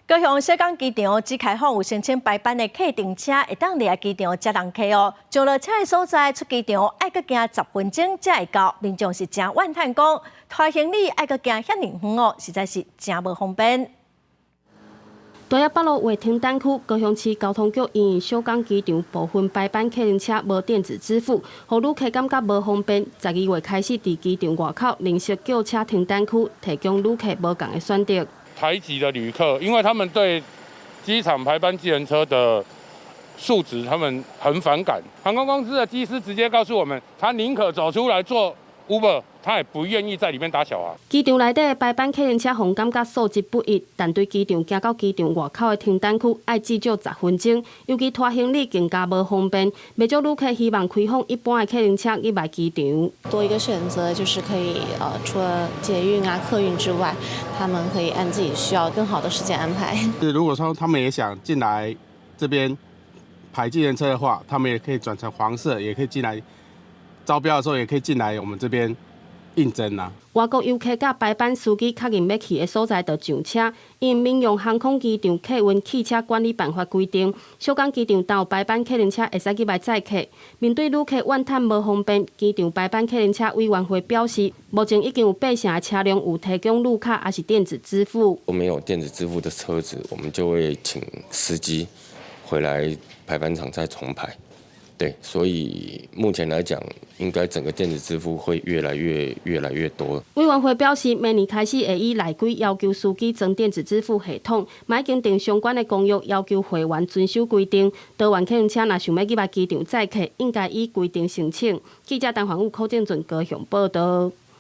高雄小港机场只开放有申请排班的客订车，会当来机场接人客哦。上落车的所在出机场爱搁行10分钟才会到，民众是真怨叹讲，拖行李爱搁行遐尼远哦，实在是真无方便。大雅北路卫停单区，高雄市交通局因应小港机场部分排班客运车无电子支付，互旅客感觉无方便。12月开始，伫机场外口临时叫车停单区，提供旅客无共的选择。台籍的旅客，因为他们对机场排班计程车的素质，他们很反感。航空公司的机师直接告诉我们，他宁可走出来做 Uber， 他也不愿意在里面打小孩。机场内底的排班客运车，互感觉素质不一，但对机场行到机场外口的停单区，要至少10分钟，尤其拖行李更加无方便。不少旅客希望开放一般的客运车入来机场，多一个选择，就是可以除了捷运啊、客运之外，他们可以按自己需要更好的时间安排。如果说他们也想进来这边排计程车的话，他们也可以转成黄色，也可以进来。招标的时候也可以进来我们这边应征啊。外国游客甲排班司机确认要去的所在就上车。因民用航空机场客运汽车管理办法规定，小港机场但有排班客运车会使入来载客。面对旅客怨叹无方便，机场排班客运车委员会表示，目前已经有8成的车辆有提供路卡还是电子支付。没有电子支付的车子，我们就会请司机回来排班场再重排。对，所以目前来讲，应该整个电子支付会越来越多。委员会表示，明年开始会以内规要求司机装电子支付系统，嘛已经定相关的公约，要求会员遵守规定。台湾客运车若想要入来机场载客，应该依规定申请。记者陈焕武、柯正俊高雄报道。